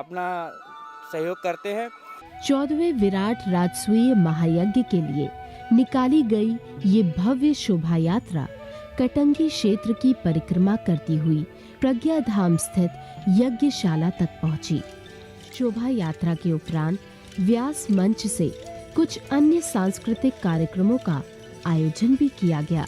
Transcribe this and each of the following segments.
अपना सहयोग करते हैं। 14वें विराट राजसूय महायज्ञ के लिए निकाली गई ये भव्य शोभा यात्रा कटंगी क्षेत्र की परिक्रमा करती हुई प्रज्ञा धाम स्थित यज्ञशाला तक पहुंची। शोभा यात्रा के उपरांत व्यास मंच से कुछ अन्य सांस्कृतिक कार्यक्रमों का आयोजन भी किया गया।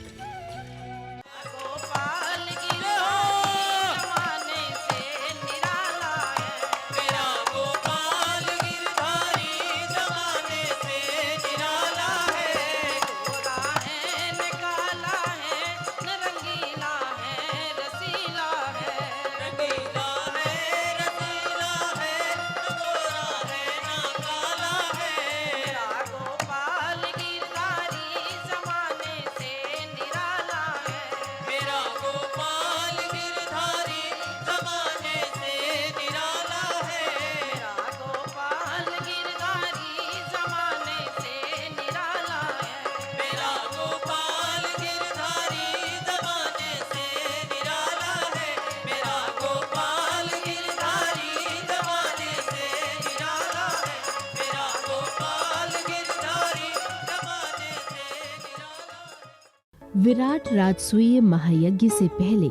विराट राजसूय महायज्ञ से पहले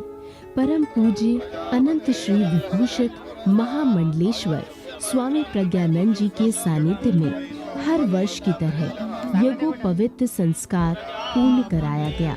परम पूज्य अनंत श्री विभूषित महामंडलेश्वर स्वामी प्रज्ञानंद जी के सानिध्य में हर वर्ष की तरह यज्ञोपवीत संस्कार पूर्ण कराया गया।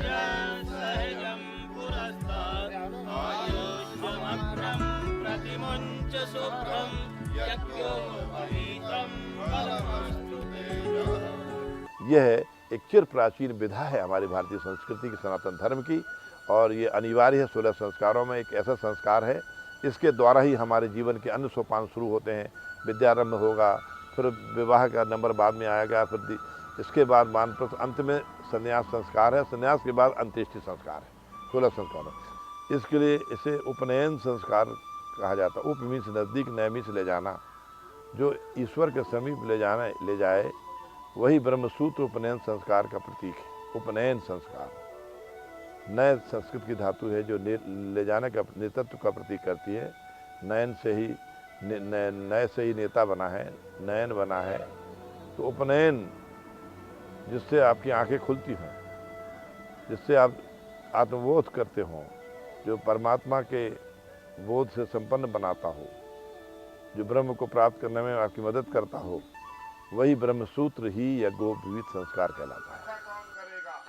यह एक चिर प्राचीन विधा है हमारी भारतीय संस्कृति की, सनातन धर्म की, और ये अनिवार्य है। 16 संस्कारों में एक ऐसा संस्कार है, इसके द्वारा ही हमारे जीवन के अन्य सोपान शुरू होते हैं। विद्यारंभ होगा, फिर विवाह का नंबर बाद में आएगा, फिर इसके बाद वानप्रस्थ, अंत में संन्यास संस्कार है। संन्यास के बाद अंत्येष्टि संस्कार है। 16 संस्कार, इसके लिए इसे उपनयन संस्कार कहा जाता है। उप मीन्स नज़दीक, नय मीन्स ले जाना, जो ईश्वर के समीप ले जाए, वही ब्रह्मसूत्र उपनयन संस्कार का प्रतीक है। उपनयन संस्कार नय संस्कृत की धातु है, जो ले जाने का नेतृत्व का प्रतीक करती है। नयन से ही नय से ही नेता बना है, नयन बना है। तो उपनयन, जिससे आपकी आंखें खुलती हों, जिससे आप आत्मबोध करते हों, जो परमात्मा के बोध से संपन्न बनाता हो, जो ब्रह्म को प्राप्त करने में आपकी मदद करता हो, वही ब्रह्मसूत्र ही यज्ञोपवीत संस्कार कहलाता है।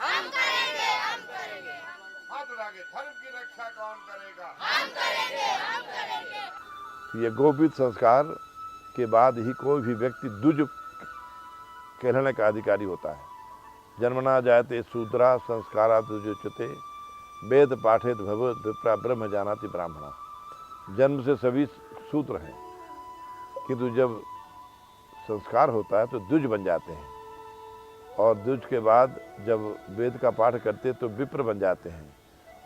हम करेंगे, हम करेंगे। हाथ उठाके, धर्म की रक्षा कौन करेगा? हम करेंगे, हम करेंगे। यज्ञोपवीत संस्कार के बाद ही कोई भी व्यक्ति द्विज कहलाने का अधिकारी होता है। जन्मना जायते शूद्रा संस्कारा द्विजोच्यते, वेद पाठेत भवेत् विप्रा ब्रह्म जानाति ब्राह्मणा। जन्म से सभी शूद्र हैं, किंतु जब संस्कार होता है तो द्विज बन जाते हैं, और द्विज के बाद जब वेद का पाठ करते तो विप्र बन जाते हैं,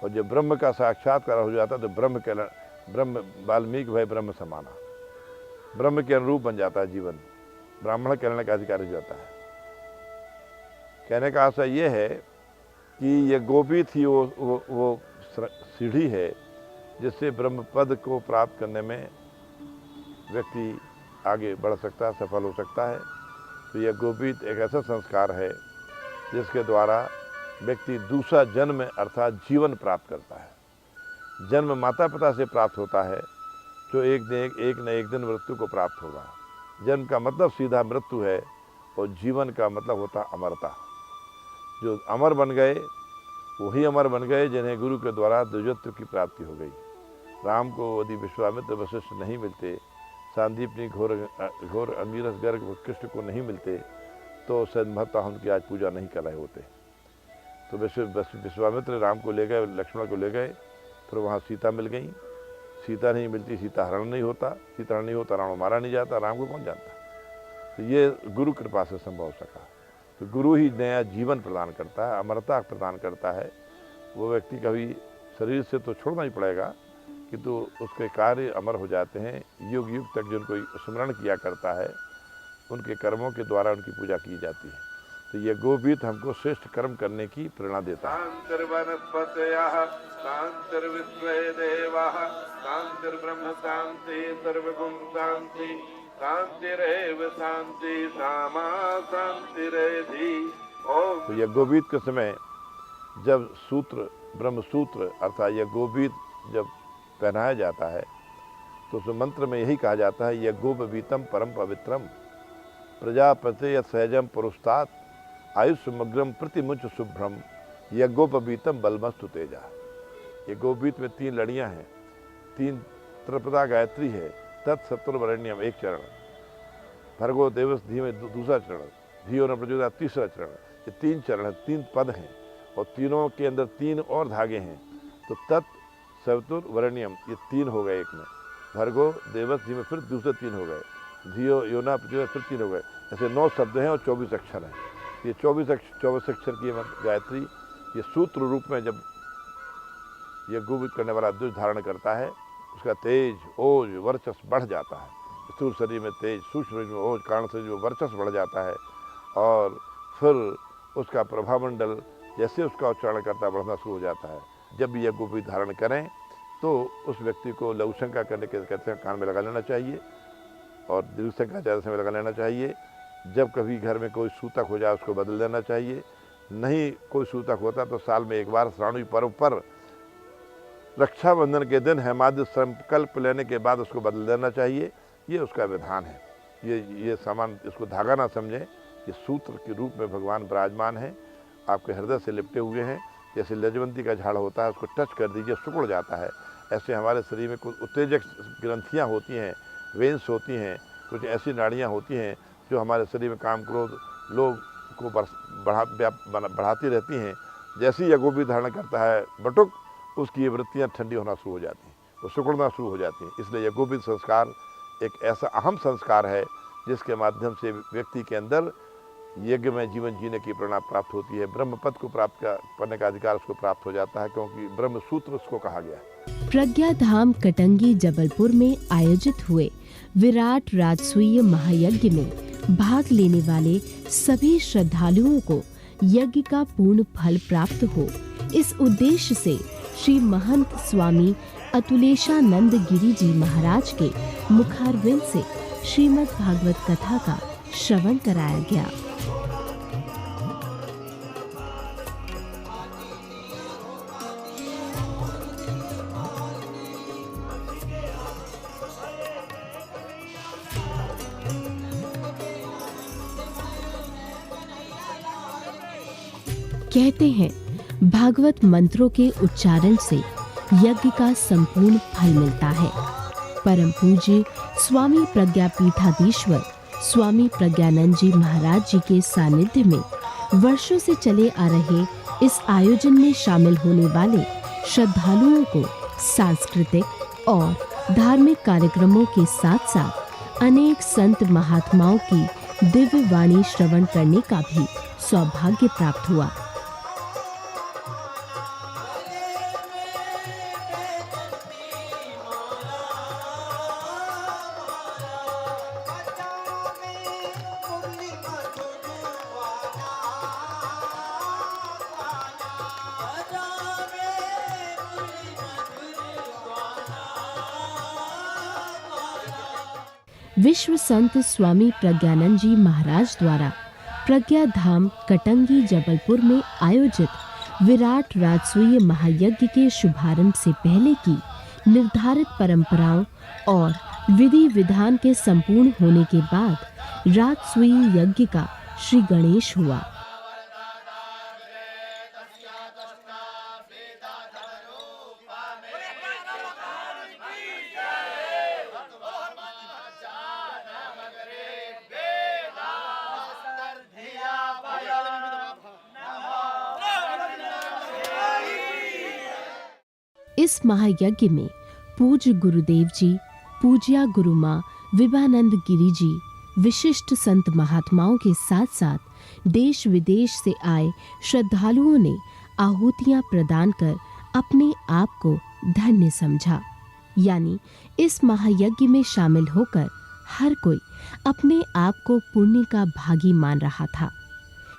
और जब ब्रह्म का साक्षात्कार हो जाता है तो ब्रह्म वाल्मीकि भय ब्रह्म समाना, ब्रह्म के अनुरूप बन जाता है जीवन, ब्राह्मण कहलाने का अधिकारी हो जाता है। कहने का आशय ये है कि ये गोपीत ही वो सीढ़ी है जिससे ब्रह्म पद को प्राप्त करने में व्यक्ति आगे बढ़ सकता है, सफल हो सकता है। तो यह गोपीत एक ऐसा संस्कार है जिसके द्वारा व्यक्ति दूसरा जन्म अर्थात जीवन प्राप्त करता है। जन्म माता पिता से प्राप्त होता है, जो एक न एक दिन मृत्यु को प्राप्त होगा। जन्म का मतलब सीधा मृत्यु है, और जीवन का मतलब होता अमरता। जो अमर बन गए वही अमर बन गए जिन्हें गुरु के द्वारा द्विजत्व की प्राप्ति हो गई। राम को यदि विश्वामित्र वशिष्ठ नहीं मिलते, सांदीपनी घोर अंगिरस गर्ग कृष्ण को नहीं मिलते, तो संभवतः उनकी आज पूजा नहीं कर रहे होते। तो विश्वामित्र राम को ले गए, लक्ष्मण को ले गए, फिर वहाँ सीता मिल गई। सीता नहीं मिलती, सीता हरण नहीं होता, सीता हरण नहीं होता, रावण मारा नहीं जाता, राम को कौन जानता। तो ये गुरु कृपा से संभव हो सका। तो गुरु ही नया जीवन प्रदान करता है, अमरता प्रदान करता है। वो व्यक्ति कभी शरीर से तो छोड़ना ही पड़ेगा, किंतु उसके कार्य अमर हो जाते हैं। युग तक जिनको स्मरण किया करता है, उनके कर्मों के द्वारा उनकी पूजा की जाती है। तो ये गोगीत हमको श्रेष्ठ कर्म करने की प्रेरणा देता है। शांतिर्वनस्पतयः शांतिर्विश्वे देवाः शांतिर्ब्रह्म शांति सर्वगुण शांति शांतिरेव शांति सामा शांतिरेधि। ओम। तो यज्ञोपवीत के समय जब सूत्र ब्रह्म सूत्र अर्थात यज्ञोपवीत जब पहनाया जाता है तो उस मंत्र में यही कहा जाता है यज्ञोपवीतम परम पवित्रम प्रजापते सहजम पुरुस्तात आयुष्मग्रम प्रतिमुच शुभ्रम यज्ञोपवीतम बलमस्तु तेजा। यज्ञोपवीत में 3 लड़ियाँ हैं, 3 त्रिपदा गायत्री है, तत्सत्वरण्यम एक चरण, भर्गो देवस धीमे दूसरा चरण, धियो न प्रचोदयात् तीसरा चरण। ये 3 चरण है, 3 पद हैं और तीनों के अंदर 3 और धागे हैं। तो तत् सवितुर्वरेण्यम ये 3 हो गए एक में, भर्गो देवस धीमे फिर दूसरे 3 हो गए, धियो योना प्रचोदयात् फिर 3 हो गए। ऐसे 9 शब्द हैं और 24 अक्षर हैं। ये 24 अक्षर की गायत्री ये सूत्र रूप में जब यज्ञोपवीत करने वाला दुष्ट धारण करता है उसका तेज ओज वर्चस्व बढ़ जाता है। स्थूल शरीर में तेज, सूक्ष्म शरीर में ओज, कारण से जो वर्चस्व बढ़ जाता है और फिर उसका प्रभामंडल जैसे उसका उच्चारण करता बढ़ना शुरू हो जाता है। जब भी यज्ञोपवीत धारण करें तो उस व्यक्ति को लघुशंका करने के कहते हैं कान में लगा लेना चाहिए और दीर्घशंका ज़्यादा समय लगा लेना चाहिए। जब कभी घर में कोई सूतक हो जाए उसको बदल देना चाहिए। नहीं कोई सूतक होता तो साल में एक बार श्रावणी पर्व पर रक्षाबंधन के दिन हेमाद्रि संकल्प लेने के बाद उसको बदल देना चाहिए। ये उसका विधान है। ये सामान इसको धागा ना समझें, ये सूत्र के रूप में भगवान विराजमान है, आपके हृदय से लिपटे हुए हैं। जैसे लजवंती का झाड़ होता है उसको टच कर दीजिए सिकुड़ जाता है, ऐसे हमारे शरीर में कुछ उत्तेजक ग्रंथियाँ होती हैं, वेन्स होती हैं, कुछ ऐसी नाड़ियाँ होती हैं जो हमारे शरीर में काम क्रोध लोग को बढ़ाती रहती हैं। जैसे ही यज्ञोपवीत धारण करता है बटुक उसकी ये वृत्तियाँ ठंडी होना शुरू हो जाती हैं, वो सिकुड़ना शुरू हो जाती हैं। इसलिए यज्ञोपवीत संस्कार एक ऐसा अहम संस्कार है जिसके माध्यम से व्यक्ति के अंदर यज्ञ में जीवन जीने की प्रेरणा प्राप्त होती है। ब्रह्म पद को प्राप्त करने का अधिकार उसको प्राप्त हो जाता है क्योंकि ब्रह्म सूत्र उसको कहा गया है। प्रज्ञा धाम कटंगी जबलपुर में आयोजित हुए विराट राजसूय महायज्ञ में भाग लेने वाले सभी श्रद्धालुओं को यज्ञ का पूर्ण फल प्राप्त हो, इस उद्देश्य से श्री महंत स्वामी अतुलेशानंद गिरी जी महाराज के मुखारविंद से श्रीमद् भागवत कथा का श्रवण कराया गया। कहते हैं भागवत मंत्रों के उच्चारण से यज्ञ का संपूर्ण फल मिलता है। परम पूज्य स्वामी प्रज्ञापीठाधीश्वर स्वामी प्रज्ञानंद जी महाराज जी के सानिध्य में वर्षों से चले आ रहे इस आयोजन में शामिल होने वाले श्रद्धालुओं को सांस्कृतिक और धार्मिक कार्यक्रमों के साथ साथ अनेक संत महात्माओं की दिव्य वाणी श्रवण करने का भी सौभाग्य प्राप्त हुआ। विश्व संत स्वामी प्रज्ञानंद जी महाराज द्वारा प्रज्ञा धाम कटंगी जबलपुर में आयोजित विराट राजसूय महायज्ञ के शुभारंभ से पहले की निर्धारित परंपराओं और विधि विधान के संपूर्ण होने के बाद राजसूय यज्ञ का श्री गणेश हुआ। इस महायज्ञ में पूज्य गुरुदेव जी, पूज्या गुरु माँ विभानंद गिरी जी, विशिष्ट संत महात्माओं के साथ साथ देश विदेश से आए श्रद्धालुओं ने आहुतियां प्रदान कर अपने आप को धन्य समझा। यानी इस महायज्ञ में शामिल होकर हर कोई अपने आप को पुण्य का भागी मान रहा था।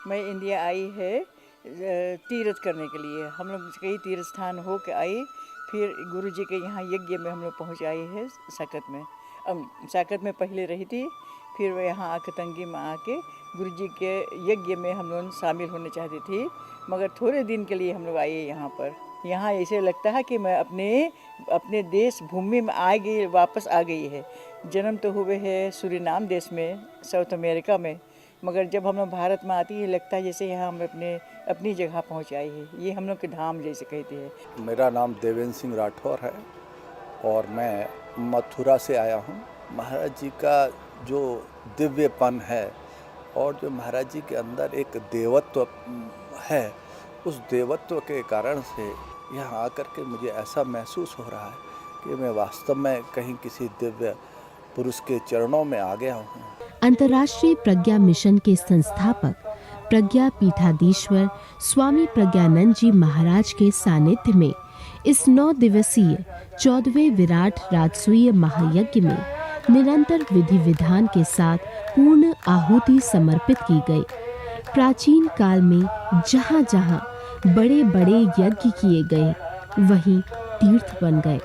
मैं इंडिया आई है तीर्थ करने के लिए। हम लोग कई तीर्थ स्थान हो के आए, फिर गुरु जी के यहाँ यज्ञ में हम लोग पहुँच आए हैं साकत में। साकत में पहले रही थी, फिर वह यहाँ कटंगी में आके गुरु जी के यज्ञ में हम लोग शामिल होने चाहती थी, मगर थोड़े दिन के लिए हम लोग आए यहाँ पर। यहाँ ऐसे लगता है कि मैं अपने देश भूमि में आ गई, वापस आ गई है। जन्म तो हुए है सूरीनाम देश में, साउथ अमेरिका में, मगर जब हम लोग भारत में आती है लगता है जैसे यहाँ हम अपनी जगह पहुँच आए हैं। ये हम लोग के धाम जैसे कहते हैं। मेरा नाम देवेंद्र सिंह राठौर है और मैं मथुरा से आया हूँ। महाराज जी का जो दिव्यपन है और जो महाराज जी के अंदर एक देवत्व है, उस देवत्व के कारण से यहाँ आकर के मुझे ऐसा महसूस हो रहा है कि मैं वास्तव में कहीं किसी दिव्य पुरुष के चरणों में आ गया हूँ। अंतर्राष्ट्रीय प्रज्ञा मिशन के संस्थापक प्रज्ञा पीठाधीश्वर स्वामी प्रज्ञानंद जी महाराज के सानिध्य में इस 9 दिवसीय 14वें विराट राजसूय महायज्ञ में निरंतर विधि विधान के साथ पूर्ण आहुति समर्पित की गई। प्राचीन काल में जहाँ जहाँ बड़े बड़े यज्ञ किए गए, वहीं तीर्थ बन गए।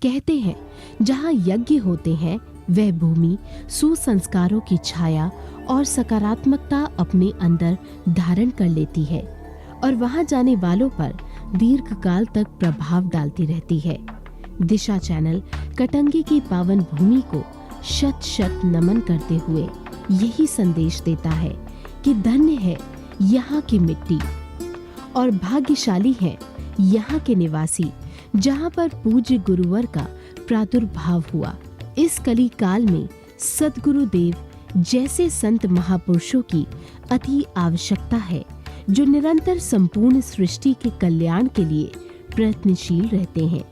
कहते हैं जहाँ यज्ञ होते हैं वह भूमि सुसंस्कारों की छाया और सकारात्मकता अपने अंदर धारण कर लेती है और वहां जाने वालों पर दीर्घ काल तक प्रभाव डालती रहती है। दिशा चैनल कटंगी की पावन भूमि को शत शत नमन करते हुए यही संदेश देता है कि धन्य है यहाँ की मिट्टी और भाग्यशाली है यहाँ के निवासी, जहाँ पर पूज्य गुरुवर का प्रादुर्भाव हुआ। इस कली काल में सद्गुरुदेव जैसे संत महापुरुषों की अति आवश्यकता है, जो निरंतर संपूर्ण सृष्टि के कल्याण के लिए प्रयत्नशील रहते हैं।